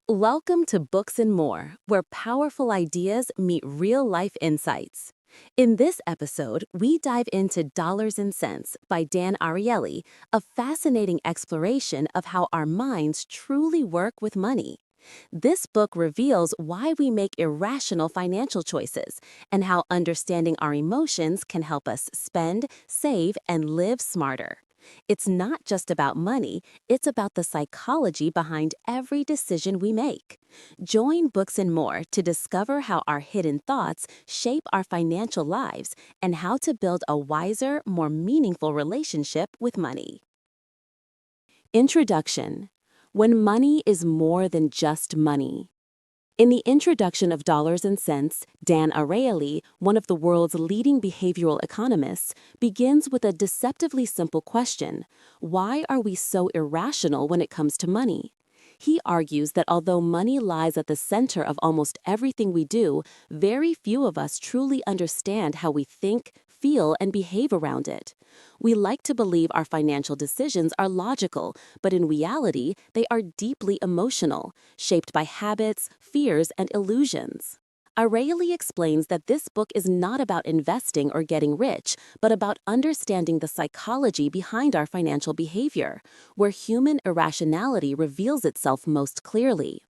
Welcome to Books and More, where powerful ideas meet real-life insights. In this episode, we dive into Dollars and Cents by Dan Ariely, a fascinating exploration of how our minds truly work with money. This book reveals why we make irrational financial choices and how understanding our emotions can help us spend, save, and live smarter. It's not just about money, it's about the psychology behind every decision we make. Join Books and More to discover how our hidden thoughts shape our financial lives and how to build a wiser, more meaningful relationship with money. Introduction: When money is more than just money. In the introduction of Dollars and Cents, Dan Ariely, one of the world's leading behavioral economists, begins with a deceptively simple question: why are we so irrational when it comes to money? He argues that although money lies at the center of almost everything we do, very few of us truly understand how we think, feel, and behave around it. We like to believe our financial decisions are logical, but in reality, they are deeply emotional, shaped by habits, fears, and illusions. Ariely explains that this book is not about investing or getting rich, but about understanding the psychology behind our financial behavior, where human irrationality reveals itself most clearly.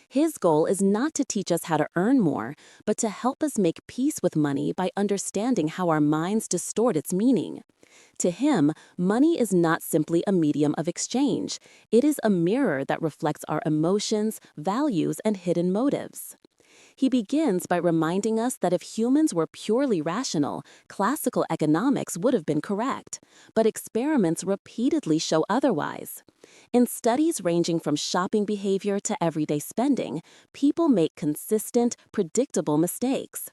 His goal is not to teach us how to earn more, but to help us make peace with money by understanding how our minds distort its meaning. To him, money is not simply a medium of exchange. It is a mirror that reflects our emotions, values, and hidden motives. He begins by reminding us that if humans were purely rational, classical economics would have been correct, but experiments repeatedly show otherwise. In studies ranging from shopping behavior to everyday spending, people make consistent, predictable mistakes.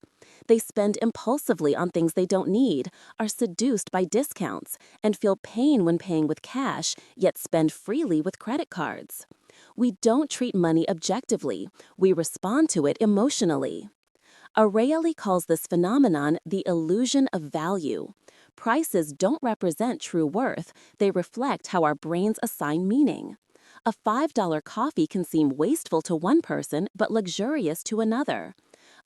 They spend impulsively on things they don't need, are seduced by discounts, and feel pain when paying with cash, yet spend freely with credit cards. We don't treat money objectively, we respond to it emotionally. Ariely calls this phenomenon the illusion of value. Prices don't represent true worth, they reflect how our brains assign meaning. A $5 coffee can seem wasteful to one person but luxurious to another.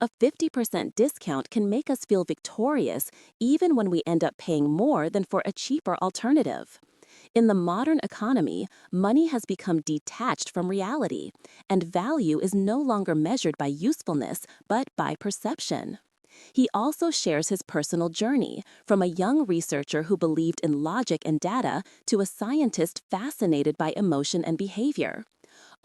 A 50% discount can make us feel victorious even when we end up paying more than for a cheaper alternative. In the modern economy, money has become detached from reality, and value is no longer measured by usefulness, but by perception. He also shares his personal journey, from a young researcher who believed in logic and data to a scientist fascinated by emotion and behavior.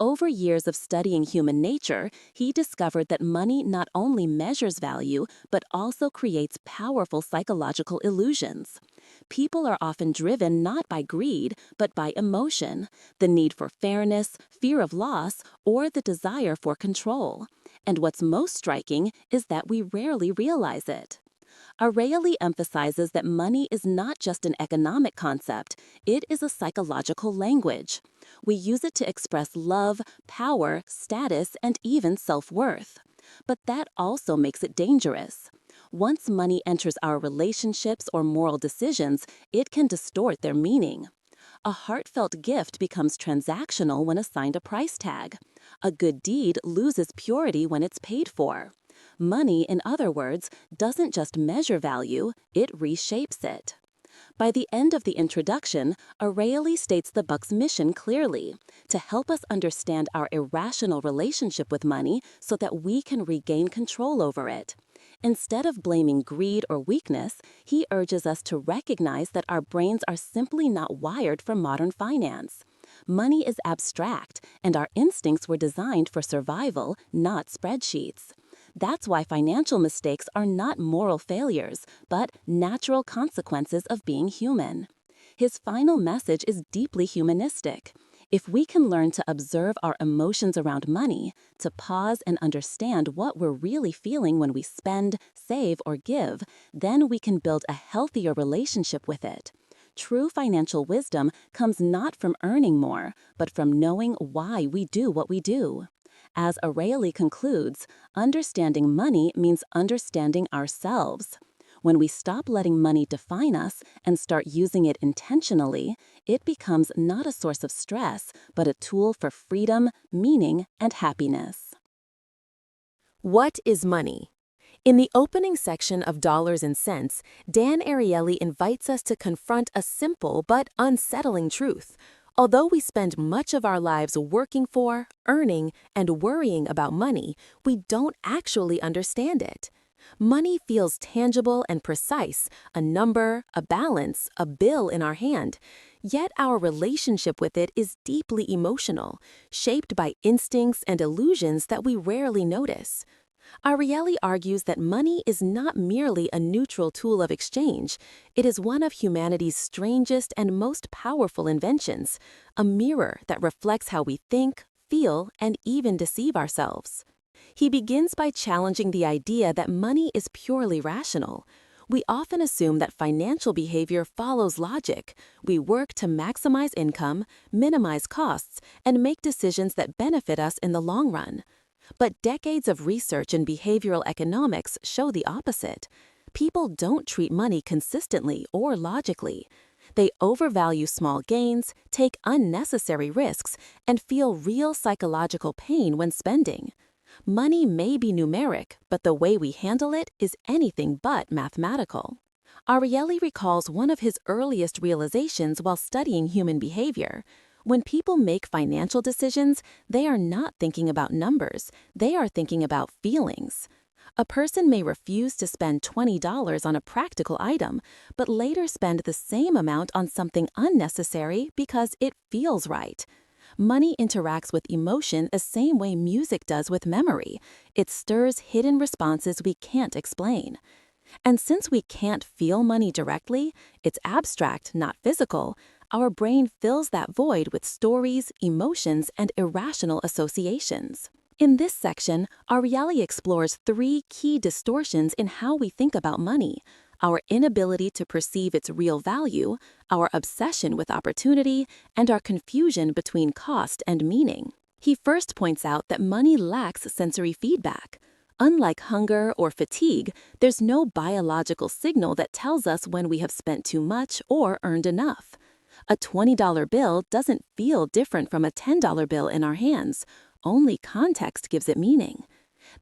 Over years of studying human nature, he discovered that money not only measures value, but also creates powerful psychological illusions. People are often driven not by greed, but by emotion, the need for fairness, fear of loss, or the desire for control. And what's most striking is that we rarely realize it. Ariely emphasizes that money is not just an economic concept, it is a psychological language. We use it to express love, power, status, and even self-worth. But that also makes it dangerous. Once money enters our relationships or moral decisions, it can distort their meaning. A heartfelt gift becomes transactional when assigned a price tag. A good deed loses purity when it's paid for. Money, in other words, doesn't just measure value, it reshapes it. By the end of the introduction, Ariely states the book's mission clearly: to help us understand our irrational relationship with money so that we can regain control over it. Instead of blaming greed or weakness, he urges us to recognize that our brains are simply not wired for modern finance. Money is abstract, and our instincts were designed for survival, not spreadsheets. That's why financial mistakes are not moral failures, but natural consequences of being human. His final message is deeply humanistic. If we can learn to observe our emotions around money, to pause and understand what we're really feeling when we spend, save, or give, then we can build a healthier relationship with it. True financial wisdom comes not from earning more, but from knowing why we do what we do. As Ariely concludes, understanding money means understanding ourselves. When we stop letting money define us and start using it intentionally, it becomes not a source of stress, but a tool for freedom, meaning, and happiness. What is money? In the opening section of Dollars and Cents, Dan Ariely invites us to confront a simple but unsettling truth. Although we spend much of our lives working for, earning, and worrying about money, we don't actually understand it. Money feels tangible and precise, a number, a balance, a bill in our hand. Yet our relationship with it is deeply emotional, shaped by instincts and illusions that we rarely notice. Ariely argues that money is not merely a neutral tool of exchange. It is one of humanity's strangest and most powerful inventions, a mirror that reflects how we think, feel, and even deceive ourselves. He begins by challenging the idea that money is purely rational. We often assume that financial behavior follows logic. We work to maximize income, minimize costs, and make decisions that benefit us in the long run. But decades of research in behavioral economics show the opposite. People don't treat money consistently or logically. They overvalue small gains, take unnecessary risks, and feel real psychological pain when spending. Money may be numeric, but the way we handle it is anything but mathematical. Ariely recalls one of his earliest realizations while studying human behavior. When people make financial decisions, they are not thinking about numbers, they are thinking about feelings. A person may refuse to spend $20 on a practical item, but later spend the same amount on something unnecessary because it feels right. Money interacts with emotion the same way music does with memory. It stirs hidden responses we can't explain. And since we can't feel money directly, it's abstract, not physical, our brain fills that void with stories, emotions, and irrational associations. In this section, Ariely explores 3 key distortions in how we think about money: our inability to perceive its real value, our obsession with opportunity, and our confusion between cost and meaning. He first points out that money lacks sensory feedback. Unlike hunger or fatigue, there's no biological signal that tells us when we have spent too much or earned enough. A $20 bill doesn't feel different from a $10 bill in our hands. Only context gives it meaning.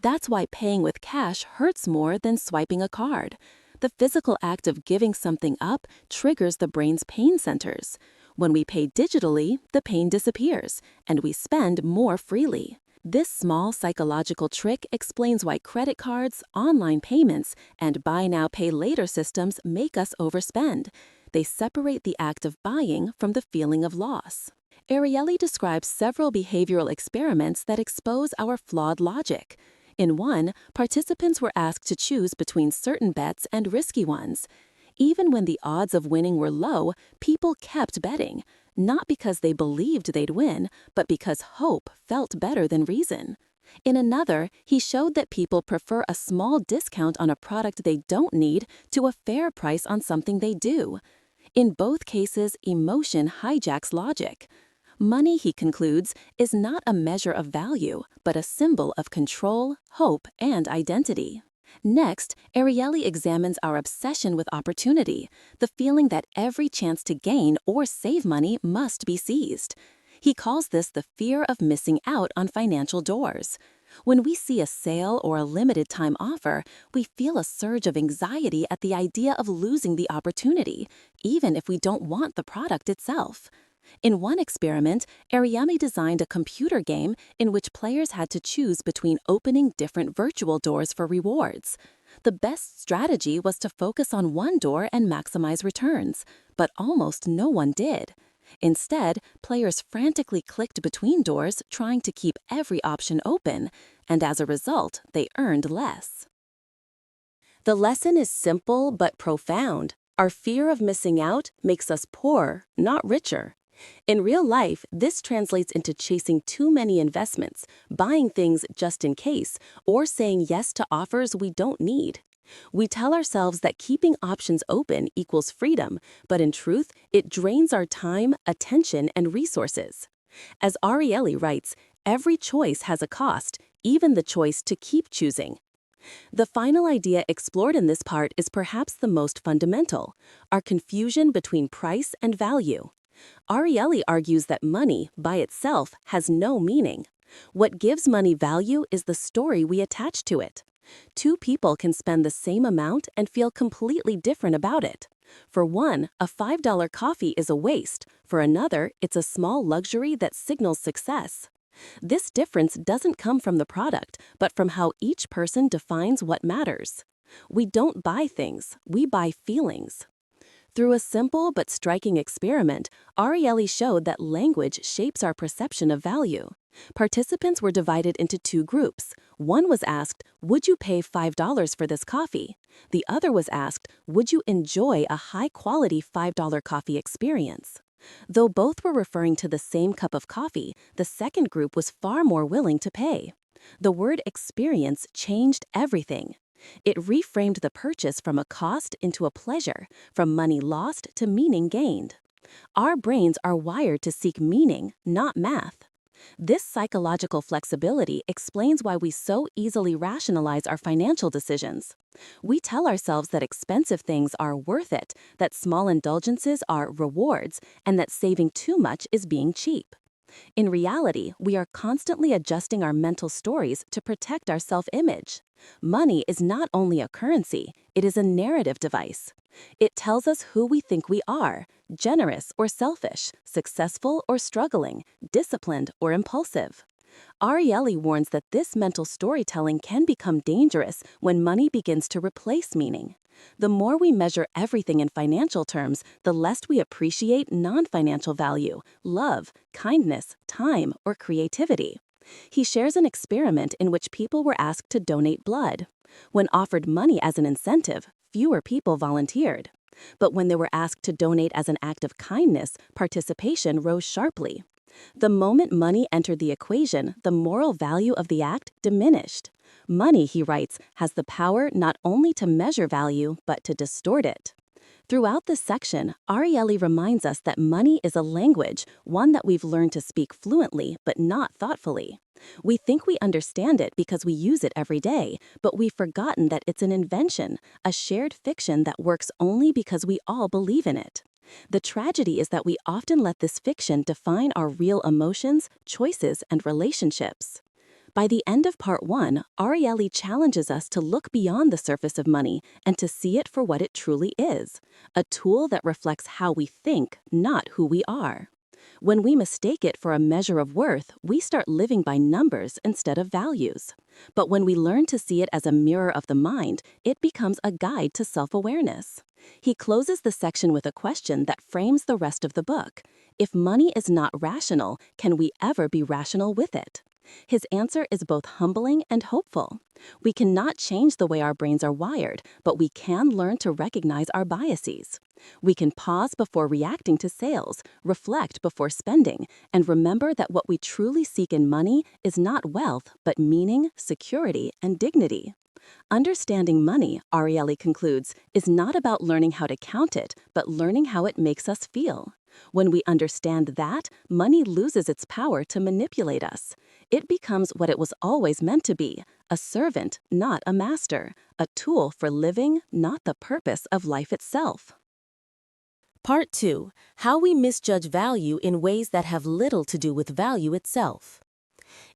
That's why paying with cash hurts more than swiping a card. The physical act of giving something up triggers the brain's pain centers. When we pay digitally, the pain disappears, and we spend more freely. This small psychological trick explains why credit cards, online payments, and buy now, pay later systems make us overspend. They separate the act of buying from the feeling of loss. Ariely describes several behavioral experiments that expose our flawed logic. In one, participants were asked to choose between certain bets and risky ones. Even when the odds of winning were low, people kept betting, not because they believed they'd win, but because hope felt better than reason. In another, he showed that people prefer a small discount on a product they don't need to a fair price on something they do. In both cases, emotion hijacks logic. Money, he concludes, is not a measure of value, but a symbol of control, hope, and identity. Next, Ariely examines our obsession with opportunity, the feeling that every chance to gain or save money must be seized. He calls this the fear of missing out on financial doors. When we see a sale or a limited-time offer, we feel a surge of anxiety at the idea of losing the opportunity, even if we don't want the product itself. In one experiment, Ariely designed a computer game in which players had to choose between opening different virtual doors for rewards. The best strategy was to focus on one door and maximize returns, but almost no one did. Instead, players frantically clicked between doors, trying to keep every option open, and as a result, they earned less. The lesson is simple but profound. Our fear of missing out makes us poorer, not richer. In real life, this translates into chasing too many investments, buying things just in case, or saying yes to offers we don't need. We tell ourselves that keeping options open equals freedom, but in truth, it drains our time, attention, and resources. As Ariely writes, every choice has a cost, even the choice to keep choosing. The final idea explored in this part is perhaps the most fundamental, our confusion between price and value. Ariely argues that money, by itself, has no meaning. What gives money value is the story we attach to it. Two people can spend the same amount and feel completely different about it. For one, a $5 coffee is a waste. For another, it's a small luxury that signals success. This difference doesn't come from the product, but from how each person defines what matters. We don't buy things, we buy feelings. Through a simple but striking experiment, Ariely showed that language shapes our perception of value. Participants were divided into two groups. One was asked, "Would you pay $5 for this coffee?" The other was asked, "Would you enjoy a high-quality $5 coffee experience?" Though both were referring to the same cup of coffee, the second group was far more willing to pay. The word experience changed everything. It reframed the purchase from a cost into a pleasure, from money lost to meaning gained. Our brains are wired to seek meaning, not math. This psychological flexibility explains why we so easily rationalize our financial decisions. We tell ourselves that expensive things are worth it, that small indulgences are rewards, and that saving too much is being cheap. In reality, we are constantly adjusting our mental stories to protect our self-image. Money is not only a currency, it is a narrative device. It tells us who we think we are, generous or selfish, successful or struggling, disciplined or impulsive. Ariely warns that this mental storytelling can become dangerous when money begins to replace meaning. The more we measure everything in financial terms, the less we appreciate non-financial value, love, kindness, time, or creativity. He shares an experiment in which people were asked to donate blood. When offered money as an incentive, fewer people volunteered. But when they were asked to donate as an act of kindness, participation rose sharply. The moment money entered the equation, the moral value of the act diminished. Money, he writes, has the power not only to measure value, but to distort it. Throughout this section, Ariely reminds us that money is a language, one that we've learned to speak fluently, but not thoughtfully. We think we understand it because we use it every day, but we've forgotten that it's an invention, a shared fiction that works only because we all believe in it. The tragedy is that we often let this fiction define our real emotions, choices, and relationships. By the end of part 1, Ariely challenges us to look beyond the surface of money and to see it for what it truly is, a tool that reflects how we think, not who we are. When we mistake it for a measure of worth, we start living by numbers instead of values. But when we learn to see it as a mirror of the mind, it becomes a guide to self-awareness. He closes the section with a question that frames the rest of the book. If money is not rational, can we ever be rational with it? His answer is both humbling and hopeful. We cannot change the way our brains are wired, but we can learn to recognize our biases. We can pause before reacting to sales, reflect before spending, and remember that what we truly seek in money is not wealth, but meaning, security, and dignity. Understanding money, Ariely concludes, is not about learning how to count it, but learning how it makes us feel. When we understand that, money loses its power to manipulate us. It becomes what it was always meant to be, a servant, not a master, a tool for living, not the purpose of life itself. Part 2. How we misjudge value in ways that have little to do with value itself.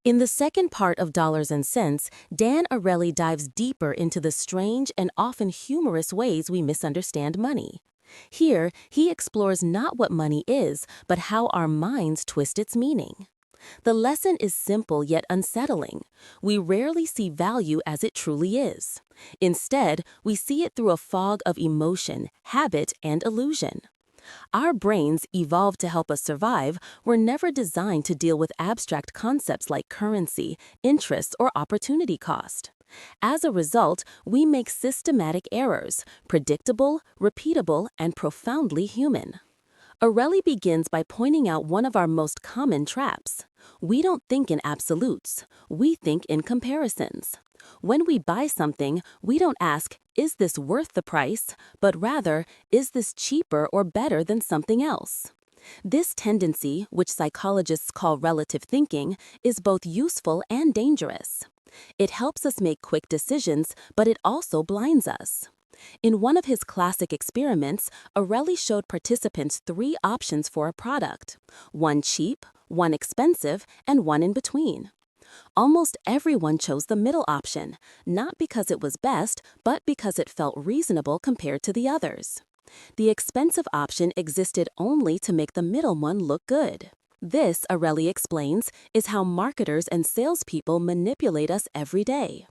In the second part of Dollars and Cents, Dan Ariely dives deeper into the strange and often humorous ways we misunderstand money. Here, he explores not what money is, but how our minds twist its meaning. The lesson is simple yet unsettling. We rarely see value as it truly is. Instead, we see it through a fog of emotion, habit, and illusion. Our brains, evolved to help us survive, were never designed to deal with abstract concepts like currency, interest, or opportunity cost. As a result, we make systematic errors, predictable, repeatable, and profoundly human. Ariely begins by pointing out one of our most common traps. We don't think in absolutes, we think in comparisons. When we buy something, we don't ask, "Is this worth the price?" but rather, "Is this cheaper or better than something else?" This tendency, which psychologists call relative thinking, is both useful and dangerous. It helps us make quick decisions, but it also blinds us. In one of his classic experiments, Ariely showed participants 3 options for a product: one cheap, one expensive, and one in between. Almost everyone chose the middle option, not because it was best, but because it felt reasonable compared to the others. The expensive option existed only to make the middle one look good. This, Ariely explains, is how marketers and salespeople manipulate us every day.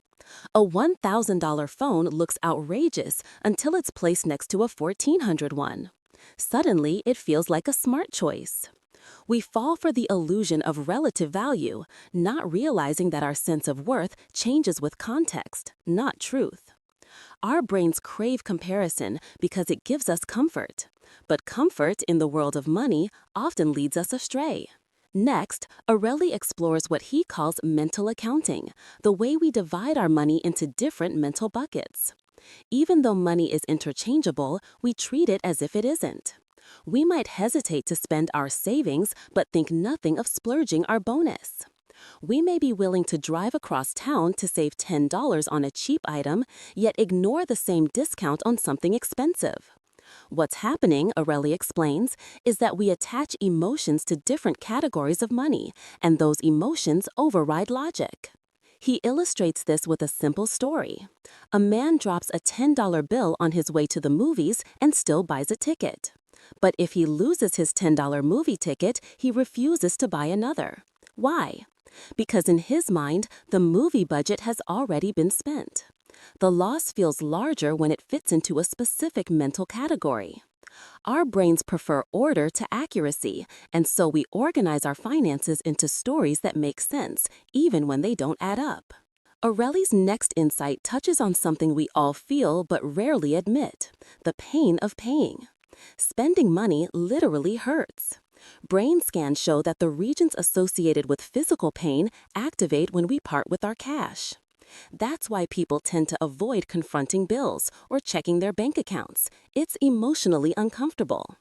A $1,000 phone looks outrageous until it's placed next to a $1,400 one. Suddenly, it feels like a smart choice. We fall for the illusion of relative value, not realizing that our sense of worth changes with context, not truth. Our brains crave comparison because it gives us comfort. But comfort in the world of money often leads us astray. Next, Ariely explores what he calls mental accounting, the way we divide our money into different mental buckets. Even though money is interchangeable, we treat it as if it isn't. We might hesitate to spend our savings but think nothing of splurging our bonus. We may be willing to drive across town to save $10 on a cheap item, yet ignore the same discount on something expensive. What's happening, Ariely explains, is that we attach emotions to different categories of money, and those emotions override logic. He illustrates this with a simple story. A man drops a $10 bill on his way to the movies and still buys a ticket. But if he loses his $10 movie ticket, he refuses to buy another. Why? Because in his mind, the movie budget has already been spent. The loss feels larger when it fits into a specific mental category. Our brains prefer order to accuracy, and so we organize our finances into stories that make sense, even when they don't add up. Ariely's next insight touches on something we all feel but rarely admit: the pain of paying. Spending money literally hurts. Brain scans show that the regions associated with physical pain activate when we part with our cash. That's why people tend to avoid confronting bills or checking their bank accounts. It's emotionally uncomfortable.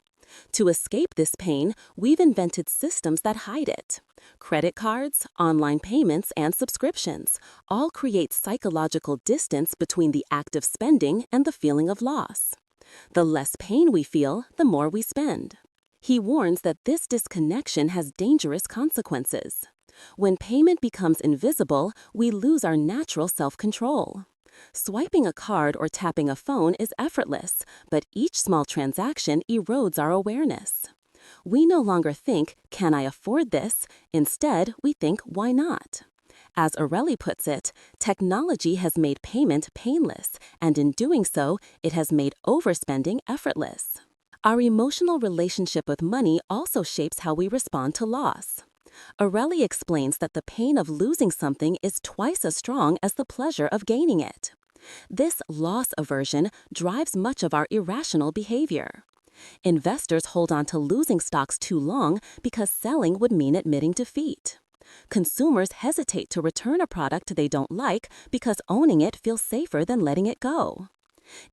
To escape this pain, we've invented systems that hide it. Credit cards, online payments, and subscriptions all create psychological distance between the act of spending and the feeling of loss. The less pain we feel, the more we spend. He warns that this disconnection has dangerous consequences. When payment becomes invisible, we lose our natural self-control. Swiping a card or tapping a phone is effortless, but each small transaction erodes our awareness. We no longer think, "Can I afford this?" Instead, we think, "Why not?" As Ariely puts it, technology has made payment painless, and in doing so, it has made overspending effortless. Our emotional relationship with money also shapes how we respond to loss. Ariely explains that the pain of losing something is twice as strong as the pleasure of gaining it. This loss aversion drives much of our irrational behavior. Investors hold on to losing stocks too long because selling would mean admitting defeat. Consumers hesitate to return a product they don't like because owning it feels safer than letting it go.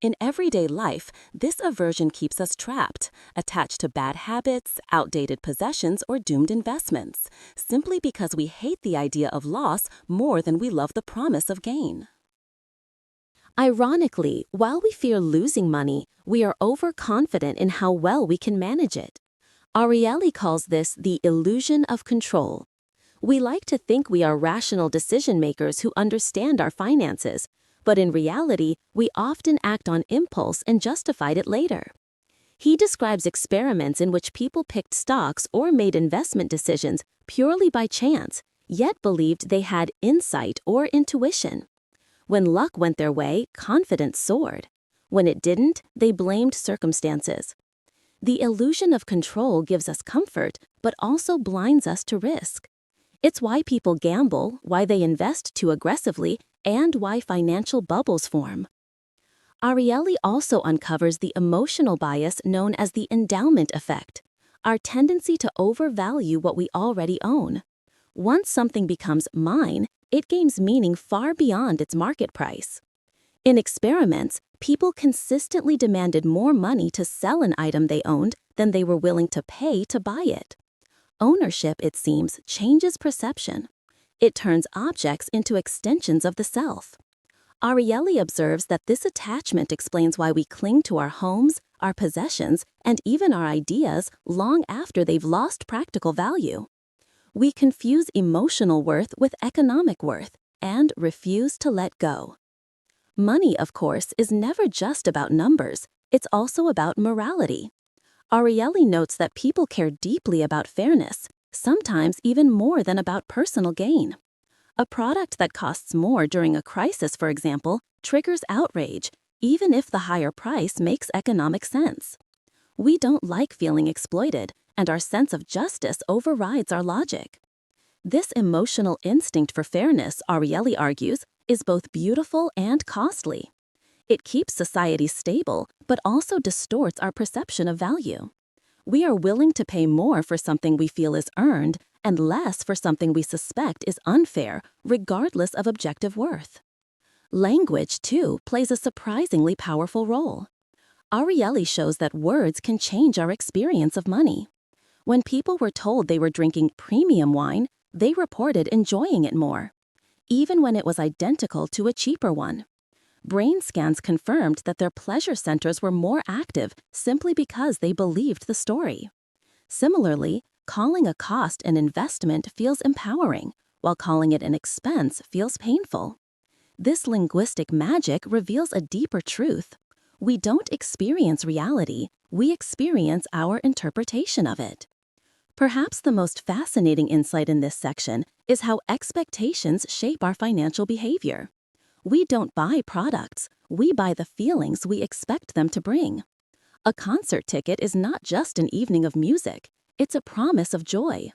In everyday life, this aversion keeps us trapped, attached to bad habits, outdated possessions, or doomed investments, simply because we hate the idea of loss more than we love the promise of gain. Ironically, while we fear losing money, we are overconfident in how well we can manage it. Ariely calls this the illusion of control. We like to think we are rational decision makers who understand our finances, but in reality, we often act on impulse and justified it later. He describes experiments in which people picked stocks or made investment decisions purely by chance, yet believed they had insight or intuition. When luck went their way, confidence soared. When it didn't, they blamed circumstances. The illusion of control gives us comfort, but also blinds us to risk. It's why people gamble, why they invest too aggressively, and why financial bubbles form. Ariely also uncovers the emotional bias known as the endowment effect, our tendency to overvalue what we already own. Once something becomes mine, it gains meaning far beyond its market price. In experiments, people consistently demanded more money to sell an item they owned than they were willing to pay to buy it. Ownership, it seems, changes perception. It turns objects into extensions of the self. Ariely observes that this attachment explains why we cling to our homes, our possessions, and even our ideas long after they've lost practical value. We confuse emotional worth with economic worth and refuse to let go. Money, of course, is never just about numbers. It's also about morality. Ariely notes that people care deeply about fairness, sometimes even more than about personal gain. A product that costs more during a crisis, for example, triggers outrage, even if the higher price makes economic sense. We don't like feeling exploited, and our sense of justice overrides our logic. This emotional instinct for fairness, Ariely argues, is both beautiful and costly. It keeps society stable, but also distorts our perception of value. We are willing to pay more for something we feel is earned and less for something we suspect is unfair, regardless of objective worth. Language, too, plays a surprisingly powerful role. Ariely shows that words can change our experience of money. When people were told they were drinking premium wine, they reported enjoying it more, even when it was identical to a cheaper one. Brain scans confirmed that their pleasure centers were more active simply because they believed the story. Similarly, calling a cost an investment feels empowering, while calling it an expense feels painful. This linguistic magic reveals a deeper truth. We don't experience reality, we experience our interpretation of it. Perhaps the most fascinating insight in this section is how expectations shape our financial behavior. We don't buy products, we buy the feelings we expect them to bring. A concert ticket is not just an evening of music, it's a promise of joy.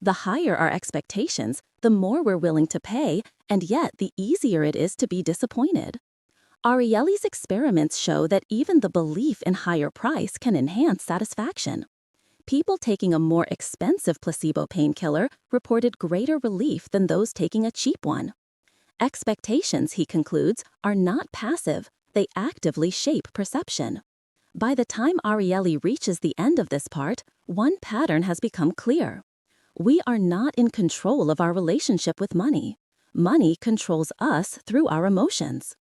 The higher our expectations, the more we're willing to pay, and yet the easier it is to be disappointed. Ariely's experiments show that even the belief in higher price can enhance satisfaction. People taking a more expensive placebo painkiller reported greater relief than those taking a cheap one. Expectations, he concludes, are not passive, they actively shape perception. By the time Ariely reaches the end of this part, one pattern has become clear. We are not in control of our relationship with money. Money controls us through our emotions.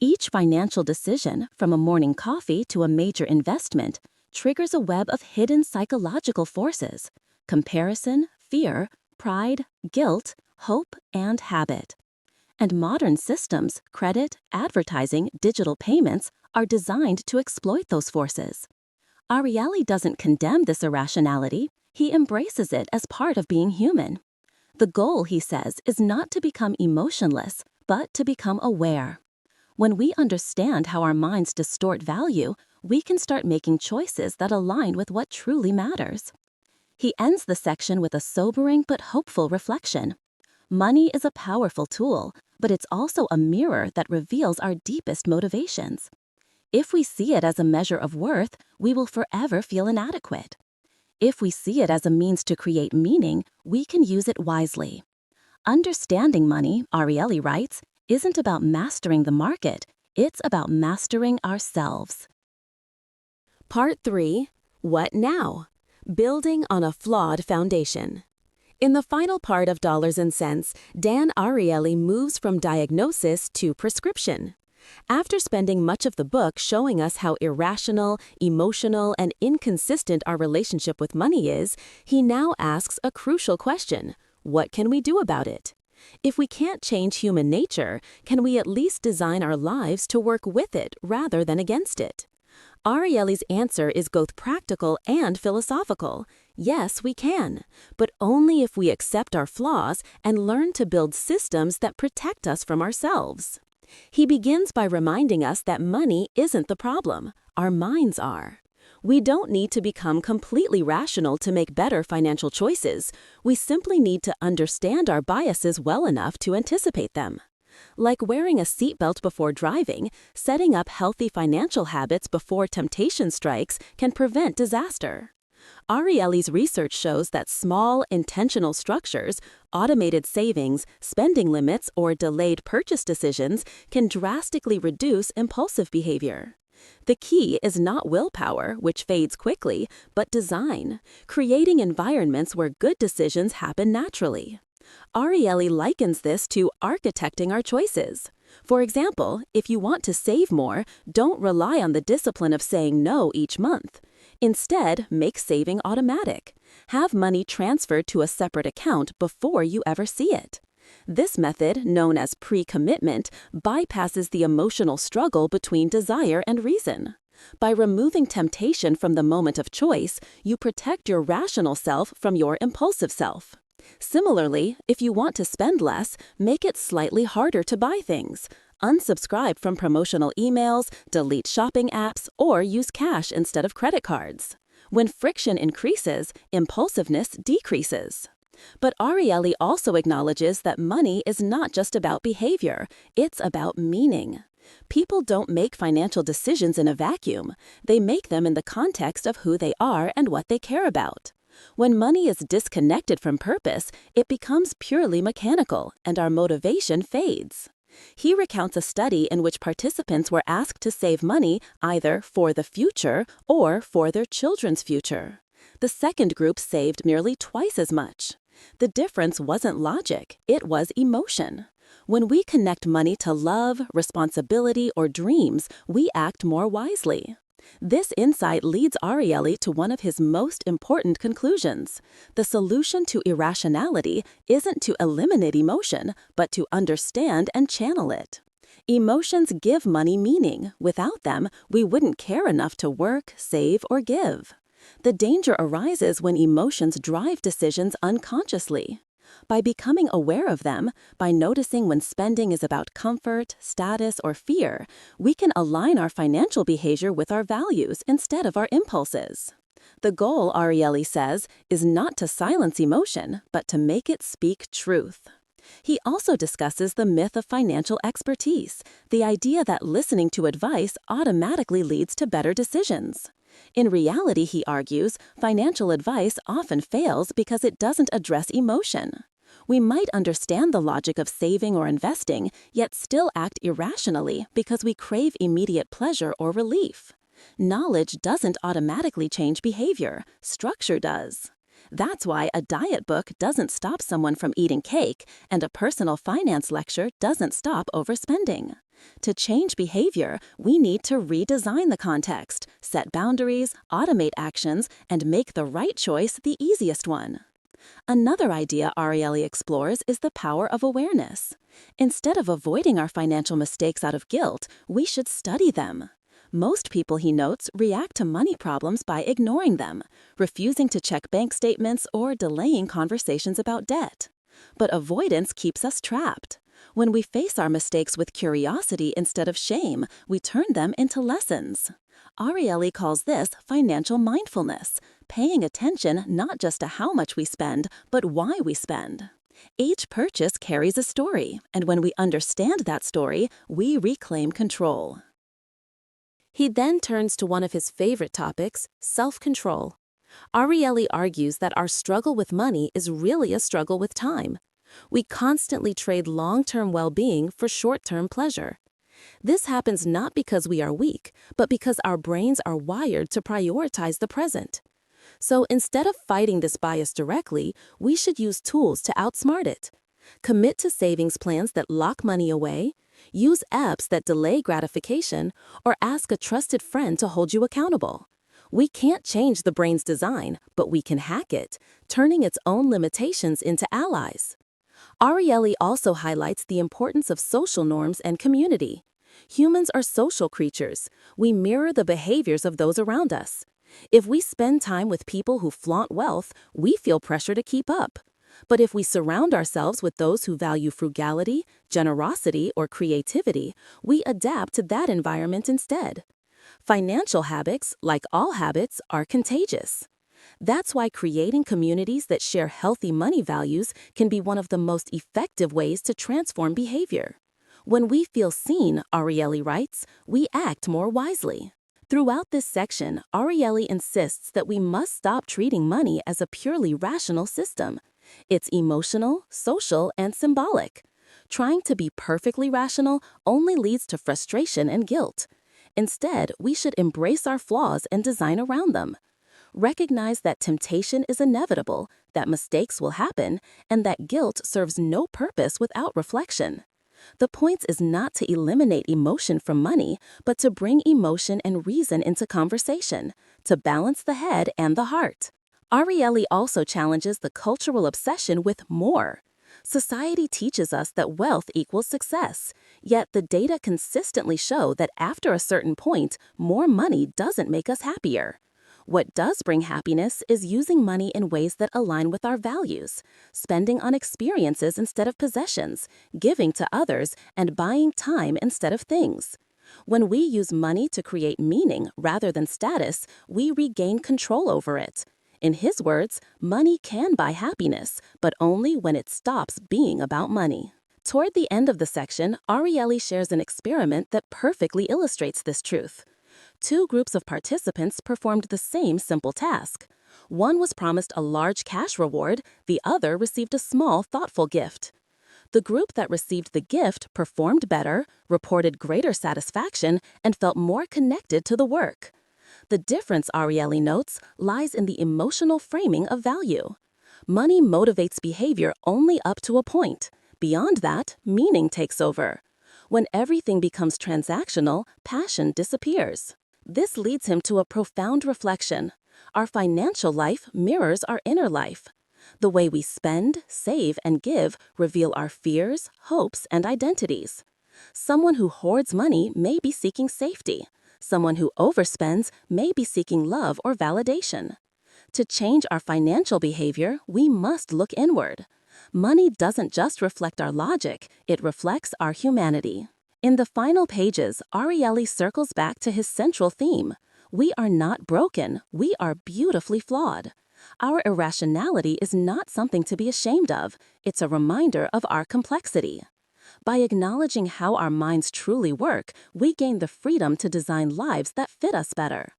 Each financial decision, from a morning coffee to a major investment, triggers a web of hidden psychological forces: comparison, fear, pride, guilt, hope, and habit. And modern systems, credit, advertising, digital payments, are designed to exploit those forces. Ariely doesn't condemn this irrationality, he embraces it as part of being human. The goal, he says, is not to become emotionless, but to become aware. When we understand how our minds distort value, we can start making choices that align with what truly matters. He ends the section with a sobering but hopeful reflection. Money is a powerful tool, but it's also a mirror that reveals our deepest motivations. If we see it as a measure of worth, we will forever feel inadequate. If we see it as a means to create meaning, we can use it wisely. Understanding money, Ariely writes, isn't about mastering the market, it's about mastering ourselves. Part 3. What now? Building on a flawed foundation. In the final part of Dollars and Cents, Dan Ariely moves from diagnosis to prescription. After spending much of the book showing us how irrational, emotional, and inconsistent our relationship with money is, he now asks a crucial question: what can we do about it? If we can't change human nature, can we at least design our lives to work with it rather than against it? Ariely's answer is both practical and philosophical. Yes, we can, but only if we accept our flaws and learn to build systems that protect us from ourselves. He begins by reminding us that money isn't the problem, our minds are. We don't need to become completely rational to make better financial choices. We simply need to understand our biases well enough to anticipate them. Like wearing a seatbelt before driving, setting up healthy financial habits before temptation strikes can prevent disaster. Ariely's research shows that small, intentional structures, automated savings, spending limits, or delayed purchase decisions can drastically reduce impulsive behavior. The key is not willpower, which fades quickly, but design, creating environments where good decisions happen naturally. Ariely likens this to architecting our choices. For example, if you want to save more, don't rely on the discipline of saying no each month. Instead, make saving automatic. Have money transferred to a separate account before you ever see it. This method, known as pre-commitment, bypasses the emotional struggle between desire and reason. By removing temptation from the moment of choice, you protect your rational self from your impulsive self. Similarly, if you want to spend less, make it slightly harder to buy things. Unsubscribe from promotional emails, delete shopping apps, or use cash instead of credit cards. When friction increases, impulsiveness decreases. But Ariely also acknowledges that money is not just about behavior, it's about meaning. People don't make financial decisions in a vacuum. They make them in the context of who they are and what they care about. When money is disconnected from purpose, it becomes purely mechanical, and our motivation fades. He recounts a study in which participants were asked to save money either for the future or for their children's future. The second group saved nearly twice as much. The difference wasn't logic, it was emotion. When we connect money to love, responsibility, or dreams, we act more wisely. This insight leads Ariely to one of his most important conclusions. The solution to irrationality isn't to eliminate emotion, but to understand and channel it. Emotions give money meaning. Without them, we wouldn't care enough to work, save, or give. The danger arises when emotions drive decisions unconsciously. By becoming aware of them, by noticing when spending is about comfort, status, or fear, we can align our financial behavior with our values instead of our impulses. The goal, Ariely says, is not to silence emotion, but to make it speak truth. He also discusses the myth of financial expertise, the idea that listening to advice automatically leads to better decisions. In reality, he argues, financial advice often fails because it doesn't address emotion. We might understand the logic of saving or investing, yet still act irrationally because we crave immediate pleasure or relief. Knowledge doesn't automatically change behavior, structure does. That's why a diet book doesn't stop someone from eating cake, and a personal finance lecture doesn't stop overspending. To change behavior, we need to redesign the context, set boundaries, automate actions, and make the right choice the easiest one. Another idea Ariely explores is the power of awareness. Instead of avoiding our financial mistakes out of guilt, we should study them. Most people, he notes, react to money problems by ignoring them, refusing to check bank statements, or delaying conversations about debt. But avoidance keeps us trapped. When we face our mistakes with curiosity instead of shame, we turn them into lessons. Ariely calls this financial mindfulness, paying attention not just to how much we spend, but why we spend. Each purchase carries a story, and when we understand that story, we reclaim control. He then turns to one of his favorite topics, self-control. Ariely argues that our struggle with money is really a struggle with time. We constantly trade long-term well-being for short-term pleasure. This happens not because we are weak, but because our brains are wired to prioritize the present. So instead of fighting this bias directly, we should use tools to outsmart it. Commit to savings plans that lock money away, use apps that delay gratification, or ask a trusted friend to hold you accountable. We can't change the brain's design, but we can hack it, turning its own limitations into allies. Ariely also highlights the importance of social norms and community. Humans are social creatures. We mirror the behaviors of those around us. If we spend time with people who flaunt wealth, we feel pressure to keep up. But if we surround ourselves with those who value frugality, generosity, or creativity, we adapt to that environment instead. Financial habits, like all habits, are contagious. That's why creating communities that share healthy money values can be one of the most effective ways to transform behavior. When we feel seen, Ariely writes, we act more wisely. Throughout this section, Ariely insists that we must stop treating money as a purely rational system. It's emotional, social, and symbolic. Trying to be perfectly rational only leads to frustration and guilt. Instead, we should embrace our flaws and design around them. Recognize that temptation is inevitable, that mistakes will happen, and that guilt serves no purpose without reflection. The point is not to eliminate emotion from money, but to bring emotion and reason into conversation, to balance the head and the heart. Ariely also challenges the cultural obsession with more. Society teaches us that wealth equals success, yet the data consistently show that after a certain point, more money doesn't make us happier. What does bring happiness is using money in ways that align with our values, spending on experiences instead of possessions, giving to others, and buying time instead of things. When we use money to create meaning rather than status, we regain control over it. In his words, money can buy happiness, but only when it stops being about money. Toward the end of the section, Ariely shares an experiment that perfectly illustrates this truth. Two groups of participants performed the same simple task. One was promised a large cash reward, the other received a small, thoughtful gift. The group that received the gift performed better, reported greater satisfaction, and felt more connected to the work. The difference, Ariely notes, lies in the emotional framing of value. Money motivates behavior only up to a point. Beyond that, meaning takes over. When everything becomes transactional, passion disappears. This leads him to a profound reflection. Our financial life mirrors our inner life. The way we spend, save, and give reveal our fears, hopes, and identities. Someone who hoards money may be seeking safety. Someone who overspends may be seeking love or validation. To change our financial behavior, we must look inward. Money doesn't just reflect our logic, it reflects our humanity. In the final pages, Ariely circles back to his central theme. We are not broken, we are beautifully flawed. Our irrationality is not something to be ashamed of, it's a reminder of our complexity. By acknowledging how our minds truly work, we gain the freedom to design lives that fit us better.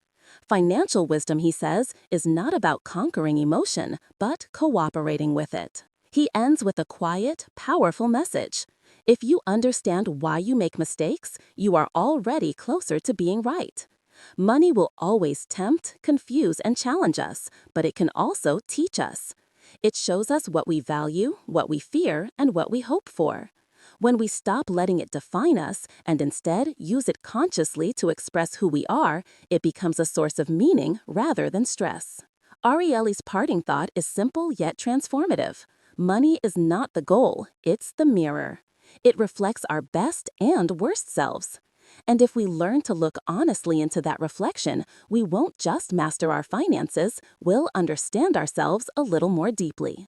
Financial wisdom, he says, is not about conquering emotion, but cooperating with it. He ends with a quiet, powerful message. If you understand why you make mistakes, you are already closer to being right. Money will always tempt, confuse, and challenge us, but it can also teach us. It shows us what we value, what we fear, and what we hope for. When we stop letting it define us and instead use it consciously to express who we are, it becomes a source of meaning rather than stress. Ariely's parting thought is simple yet transformative. Money is not the goal, it's the mirror. It reflects our best and worst selves. And if we learn to look honestly into that reflection, we won't just master our finances, we'll understand ourselves a little more deeply.